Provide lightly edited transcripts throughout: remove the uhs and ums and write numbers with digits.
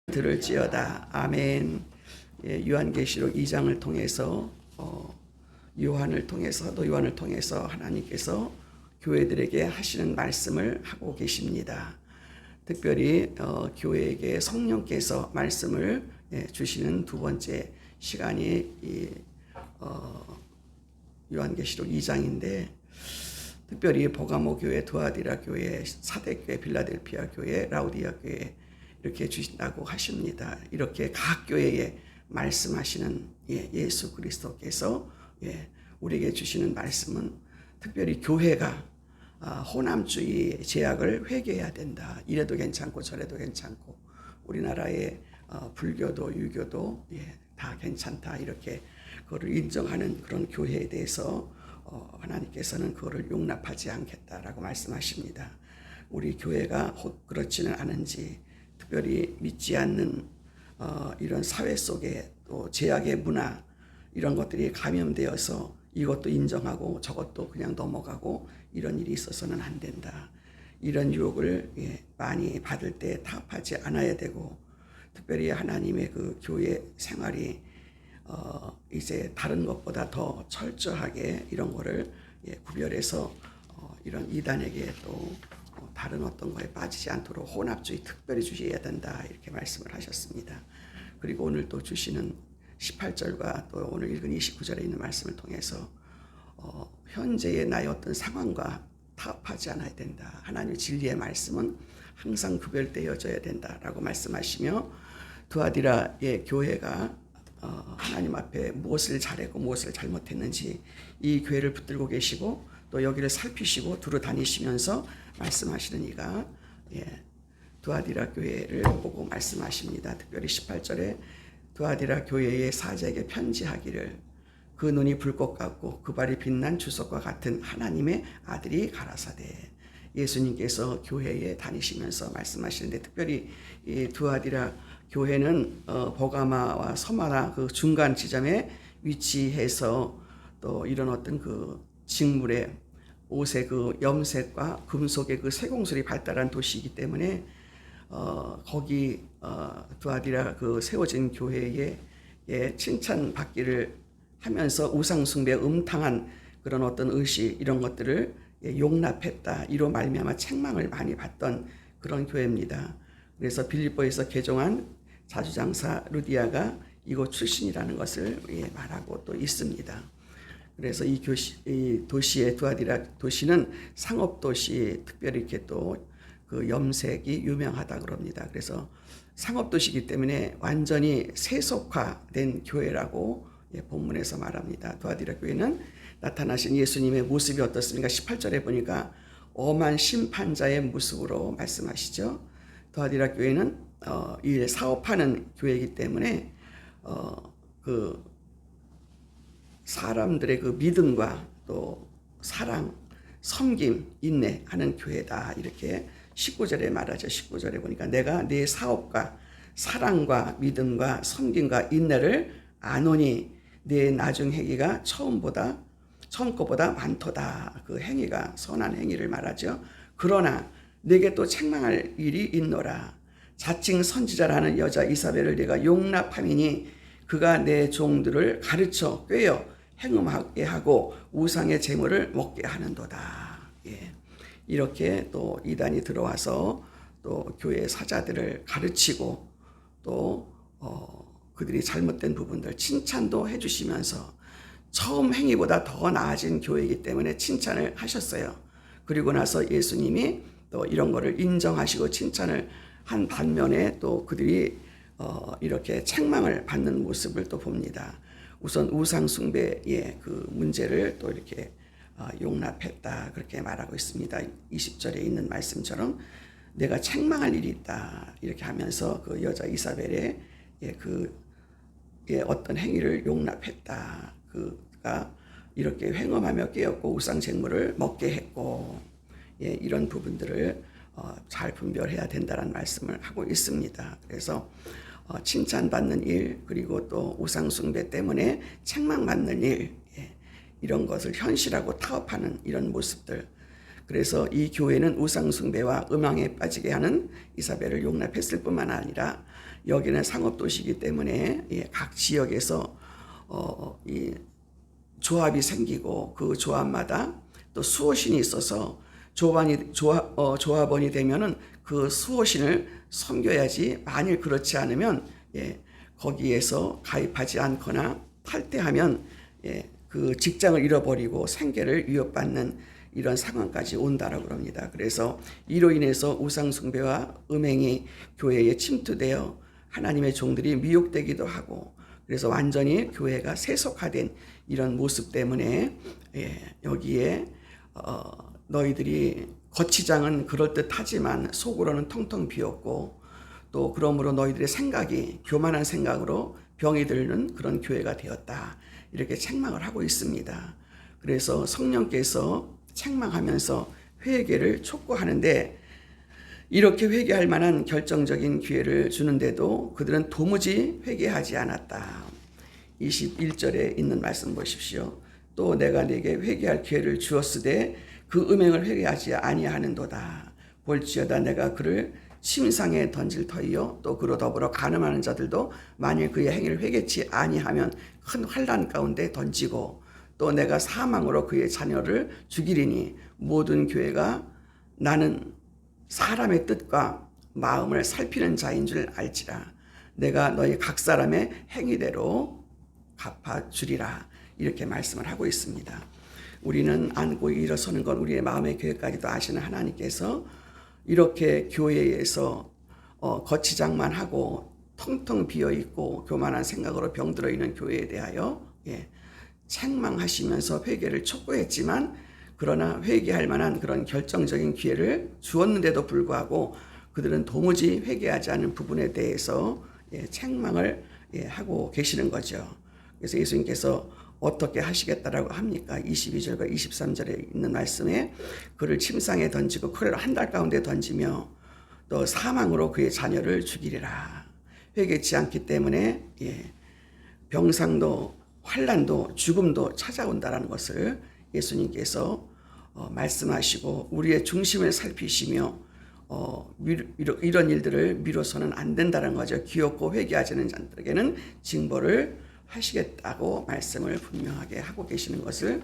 들을지어다. 아멘. 예, 요한계시록 2장을 통해서 사도 요한을 통해서 하나님께서 교회들에게 하시는 말씀을 하고 계십니다. 특별히 교회에게 성령께서 말씀을 주시는 두 번째 시간이 요한계시록 2장인데, 특별히 보가모 교회, 두아디라 교회, 사대교회, 빌라델피아 교회, 라우디아 교회 이렇게 주신다고 하십니다. 이렇게 각 교회에 말씀하시는 예수 그리스도께서 우리에게 주시는 말씀은 특별히 교회가 호남주의 제약을 회개해야 된다. 이래도 괜찮고 저래도 괜찮고 우리나라의 불교도 유교도 다 괜찮다. 이렇게 그거를 인정하는 그런 교회에 대해서 하나님께서는 그거를 용납하지 않겠다라고 말씀하십니다. 우리 교회가 혹 그렇지는 않은지, 특별히 믿지 않는 이런 사회 속에 또 제약의 문화 이런 것들이 감염되어서 이것도 인정하고 저것도 그냥 넘어가고 이런 일이 있어서는 안 된다. 이런 유혹을 많이 받을 때 타협하지 않아야 되고, 특별히 하나님의 그 교회 생활이 이제 다른 것보다 더 철저하게 이런 거를 구별해서 이런 이단에게 또 다른 어떤 거에 빠지지 않도록 혼합주의 특별히 주셔야 된다. 이렇게 말씀을 하셨습니다. 그리고 오늘 또 주시는 18절과 또 오늘 읽은 29절에 있는 말씀을 통해서 현재의 나의 어떤 상황과 타협하지 않아야 된다. 하나님의 진리의 말씀은 항상 구별되어져야 된다라고 말씀하시며, 두아디라의 교회가 하나님 앞에 무엇을 잘했고 무엇을 잘못했는지 이 교회를 붙들고 계시고 또 여기를 살피시고 두루 다니시면서 말씀하시는 이가 두아디라 교회를 보고 말씀하십니다. 특별히 18절에 두아디라 교회의 사자에게 편지하기를, 그 눈이 불꽃 같고 그 발이 빛난 주석과 같은 하나님의 아들이 가라사대. 예수님께서 교회에 다니시면서 말씀하시는데, 특별히 이 두아디라 교회는 보가마와 서마나 그 중간 지점에 위치해서 또 이런 어떤 그 직물의 옷의 그 염색과 금속의 그 세공술이 발달한 도시이기 때문에 거기 두아디라 그 세워진 교회에 칭찬받기를 하면서 우상숭배, 음탕한 그런 어떤 의식 이런 것들을 용납했다. 이로 말미암아 책망을 많이 받던 그런 교회입니다. 그래서 빌립보에서 개종한 자주장사 루디아가 이곳 출신이라는 것을 말하고 또 있습니다. 그래서 이 도시의 두아디라 도시는 상업도시, 특별히 이렇게 또 그 염색이 유명하다 그럽니다. 그래서 상업도시이기 때문에 완전히 세속화된 교회라고 본문에서 말합니다. 두아디라 교회는 나타나신 예수님의 모습이 어떻습니까? 18절에 보니까 엄한 심판자의 모습으로 말씀하시죠. 두아디라 교회는 이 사업하는 교회이기 때문에 그 사람들의 그 믿음과 또 사랑, 섬김, 인내하는 교회다. 이렇게 19절에 말하죠. 19절에 보니까 내가 네 사업과 사랑과 믿음과 섬김과 인내를 아노니 네 나중 행위가 처음 것보다 많도다. 그 행위가 선한 행위를 말하죠. 그러나 내게 또 책망할 일이 있노라. 자칭 선지자라는 여자 이사벨을 내가 용납함이니 그가 내 종들을 가르쳐 꿰어 행음하게 하고 우상의 제물을 먹게 하는도다. 이렇게 또 이단이 들어와서 또 교회 사자들을 가르치고 또 그들이 잘못된 부분들 칭찬도 해주시면서 처음 행위보다 더 나아진 교회이기 때문에 칭찬을 하셨어요. 그리고 나서 예수님이 또 이런 거를 인정하시고 칭찬을 한 반면에 또 그들이 이렇게 책망을 받는 모습을 또 봅니다. 우선 우상숭배의 그 문제를 또 이렇게 용납했다. 그렇게 말하고 있습니다. 20절에 있는 말씀처럼 내가 책망할 일이 있다. 이렇게 하면서 그 여자 이사벨의 어떤 행위를 용납했다. 그가 이렇게 횡엄하며 깨었고 우상 쟁물을 먹게 했고 이런 부분들을 잘 분별해야 된다는 말씀을 하고 있습니다. 그래서 칭찬받는 일, 그리고 또 우상숭배 때문에 책망받는 일, 이런 것을 현실하고 타협하는 이런 모습들, 그래서 이 교회는 우상숭배와 음행에 빠지게 하는 이사벨을 용납했을 뿐만 아니라 여기는 상업도시이기 때문에 각 지역에서 이 조합이 생기고 그 조합마다 또 수호신이 있어서 조합원이 되면은 그 수호신을 섬겨야지, 만일 그렇지 않으면 거기에서 가입하지 않거나 탈퇴하면 그 직장을 잃어버리고 생계를 위협받는 이런 상황까지 온다라고 합니다. 그래서 이로 인해서 우상숭배와 음행이 교회에 침투되어 하나님의 종들이 미혹되기도 하고, 그래서 완전히 교회가 세속화된 이런 모습 때문에 여기에 너희들이 거치장은 그럴듯하지만 속으로는 텅텅 비었고, 또 그러므로 너희들의 생각이 교만한 생각으로 병이 드는 그런 교회가 되었다, 이렇게 책망을 하고 있습니다. 그래서 성령께서 책망하면서 회개를 촉구하는데, 이렇게 회개할 만한 결정적인 기회를 주는데도 그들은 도무지 회개하지 않았다. 21절에 있는 말씀 보십시오. 또 내가 네게 회개할 기회를 주었으되 그 음행을 회개하지 아니하는도다. 볼지어다 내가 그를 침상에 던질 터이요 또 그로 더불어 간음하는 자들도 만일 그의 행위를 회개치 아니하면 큰 환난 가운데 던지고, 또 내가 사망으로 그의 자녀를 죽이리니 모든 교회가 나는 사람의 뜻과 마음을 살피는 자인 줄 알지라. 내가 너희 각 사람의 행위대로 갚아주리라, 이렇게 말씀을 하고 있습니다. 우리는 안고 일어서는 건 우리의 마음의 계획까지도 아시는 하나님께서 이렇게 교회에서 거치장만 하고 텅텅 비어있고 교만한 생각으로 병들어 있는 교회에 대하여 책망하시면서 회개를 촉구했지만, 그러나 회개할 만한 그런 결정적인 기회를 주었는데도 불구하고 그들은 도무지 회개하지 않은 부분에 대해서 책망을 하고 계시는 거죠. 그래서 예수님께서 어떻게 하시겠다라고 합니까? 22절과 23절에 있는 말씀에 그를 침상에 던지고 그를 한 달 가운데 던지며 또 사망으로 그의 자녀를 죽이리라. 회개치 않기 때문에 병상도 환난도 죽음도 찾아온다라는 것을 예수님께서 말씀하시고 우리의 중심을 살피시며 이런 일들을 미뤄서는 안 된다는 거죠. 기업고 회개하지 않는 자들에게는 징벌을 하시겠다고 말씀을 분명하게 하고 계시는 것을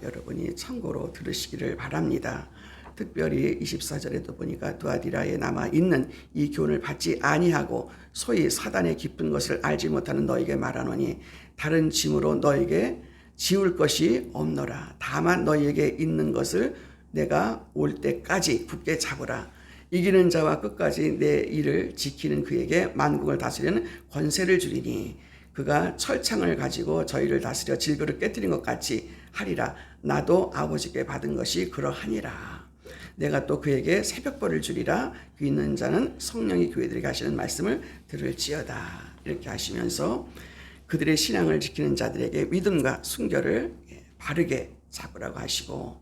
여러분이 참고로 들으시기를 바랍니다. 특별히 24절에도 보니까 두아디라에 남아있는 이 교훈을 받지 아니하고 소위 사단의 깊은 것을 알지 못하는 너에게 말하노니 다른 짐으로 너에게 지울 것이 없노라. 다만 너희에게 있는 것을 내가 올 때까지 굳게 잡으라. 이기는 자와 끝까지 내 일을 지키는 그에게 만국을 다스리는 권세를 주리니 그가 철창을 가지고 저희를 다스려 질그를 깨뜨린 것 같이 하리라. 나도 아버지께 받은 것이 그러하니라. 내가 또 그에게 새벽벌을 주리라. 귀 있는 자는 성령이 교회들에게 하시는 말씀을 들을지어다. 이렇게 하시면서 그들의 신앙을 지키는 자들에게 믿음과 순결을 바르게 잡으라고 하시고,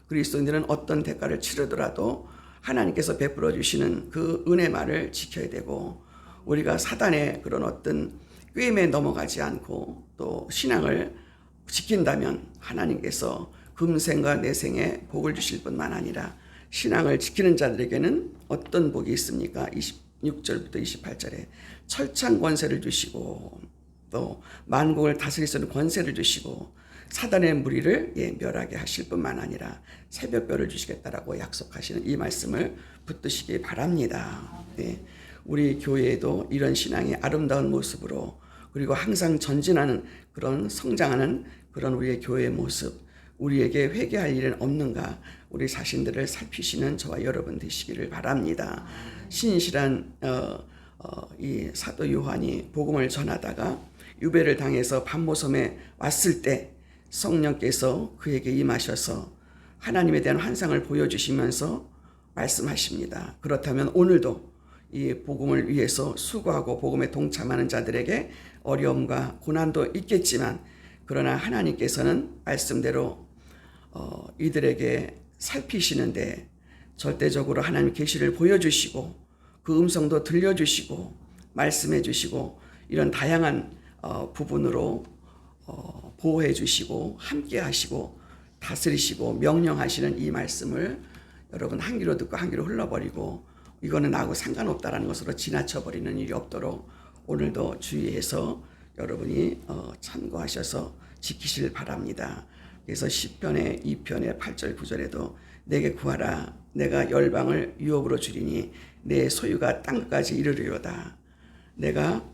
그리스도인들은 어떤 대가를 치르더라도 하나님께서 베풀어 주시는 그 은혜만을 지켜야 되고, 우리가 사단의 그런 어떤 꾀임에 넘어가지 않고 또 신앙을 지킨다면 하나님께서 금생과 내생에 복을 주실 뿐만 아니라 신앙을 지키는 자들에게는 어떤 복이 있습니까? 26절부터 28절에 철창 권세를 주시고 또 만국을 다스릴 수 있는 권세를 주시고 사단의 무리를 멸하게 하실 뿐만 아니라 새벽별을 주시겠다라고 약속하시는 이 말씀을 붙드시기 바랍니다. 우리 교회에도 이런 신앙의 아름다운 모습으로, 그리고 항상 전진하는 그런 성장하는 그런 우리의 교회의 모습, 우리에게 회개할 일은 없는가, 우리 자신들을 살피시는 저와 여러분 되시기를 바랍니다. 신실한 이 사도 요한이 복음을 전하다가 유배를 당해서 밤모섬에 왔을 때 성령께서 그에게 임하셔서 하나님에 대한 환상을 보여주시면서 말씀하십니다. 그렇다면 오늘도 이 복음을 위해서 수고하고 복음에 동참하는 자들에게 어려움과 고난도 있겠지만, 그러나 하나님께서는 말씀대로 이들에게 살피시는데 절대적으로 하나님 계시를 보여주시고 그 음성도 들려주시고 말씀해 주시고 이런 다양한 부분으로 보호해 주시고 함께 하시고 다스리시고 명령하시는 이 말씀을 여러분 한 귀로 듣고 한 귀로 흘러버리고 이거는 나하고 상관없다라는 것으로 지나쳐버리는 일이 없도록 오늘도 주의해서 여러분이 참고하셔서 지키실 바랍니다. 그래서 시편의 2편의 8절 9절에도 내게 구하라 내가 열방을 유업으로 주리니 내 소유가 땅까지 이르리로다. 내가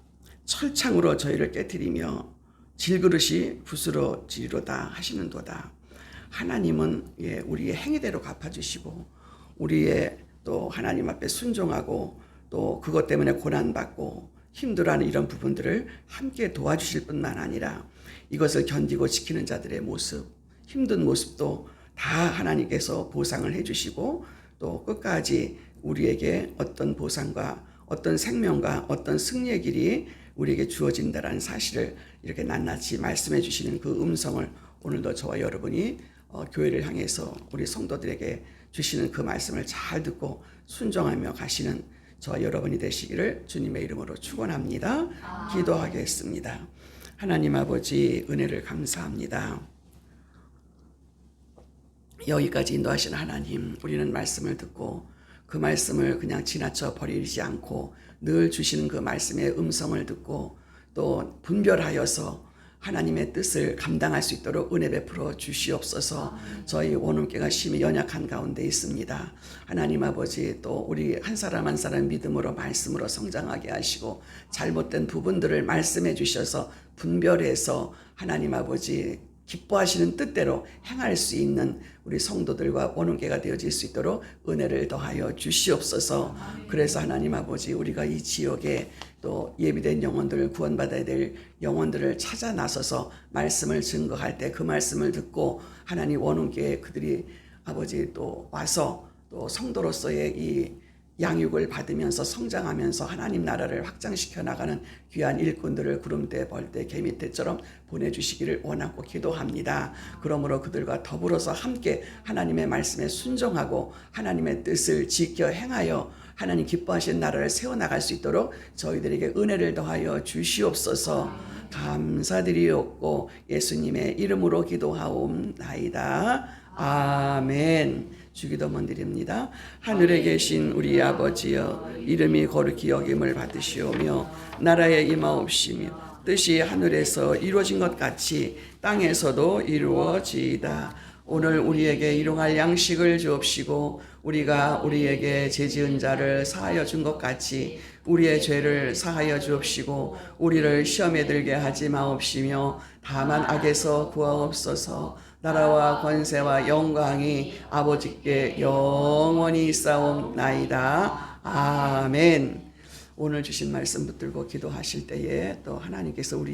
철창으로 저희를 깨뜨리며 질그릇이 부스러지리로다 하시는도다. 하나님은 우리의 행위대로 갚아주시고 우리의 또 하나님 앞에 순종하고 또 그것 때문에 고난받고 힘들어하는 이런 부분들을 함께 도와주실 뿐만 아니라 이것을 견디고 지키는 자들의 모습, 힘든 모습도 다 하나님께서 보상을 해주시고 또 끝까지 우리에게 어떤 보상과 어떤 생명과 어떤 승리의 길이 우리에게 주어진다라는 사실을 이렇게 낱낱이 말씀해 주시는 그 음성을 오늘도 저와 여러분이 교회를 향해서 우리 성도들에게 주시는 그 말씀을 잘 듣고 순종하며 가시는 저와 여러분이 되시기를 주님의 이름으로 축원합니다. 기도하겠습니다. 하나님 아버지 은혜를 감사합니다. 여기까지 인도하신 하나님, 우리는 말씀을 듣고 그 말씀을 그냥 지나쳐 버리지 않고 늘 주시는 그 말씀의 음성을 듣고 또 분별하여서 하나님의 뜻을 감당할 수 있도록 은혜 베풀어 주시옵소서. 저희 원음교회가 심히 연약한 가운데 있습니다. 하나님 아버지 또 우리 한 사람 한 사람 믿음으로 말씀으로 성장하게 하시고 잘못된 부분들을 말씀해 주셔서 분별해서 하나님 아버지 기뻐하시는 뜻대로 행할 수 있는 우리 성도들과 원음교회가 되어질 수 있도록 은혜를 더하여 주시옵소서. 그래서 하나님 아버지 우리가 이 지역에 또 예비된 영혼들을 구원받아야 될 영혼들을 찾아 나서서 말씀을 증거할 때 그 말씀을 듣고 하나님 원음교회 그들이 아버지 또 와서 또 성도로서의 이 양육을 받으면서 성장하면서 하나님 나라를 확장시켜 나가는 귀한 일꾼들을 구름대 벌대 개미떼처럼 보내주시기를 원하고 기도합니다. 그러므로 그들과 더불어서 함께 하나님의 말씀에 순종하고 하나님의 뜻을 지켜 행하여 하나님 기뻐하시는 나라를 세워나갈 수 있도록 저희들에게 은혜를 더하여 주시옵소서. 감사드리옵고 예수님의 이름으로 기도하옵나이다. 아멘. 주기도문 드립니다. 하늘에 계신 우리 아버지여, 이름이 거룩히 여김을 받으시오며 나라에 임하옵시며 뜻이 하늘에서 이루어진 것 같이 땅에서도 이루어지이다. 오늘 우리에게 일용할 양식을 주옵시고 우리가 우리에게 죄지은 자를 사하여 준 것 같이 우리의 죄를 사하여 주옵시고 우리를 시험에 들게 하지 마옵시며 다만 악에서 구하옵소서. 나라와 권세와 영광이 아버지께 영원히 있사옵나이다. 아멘. 오늘 주신 말씀 붙들고 기도하실 때에 또 하나님께서 우리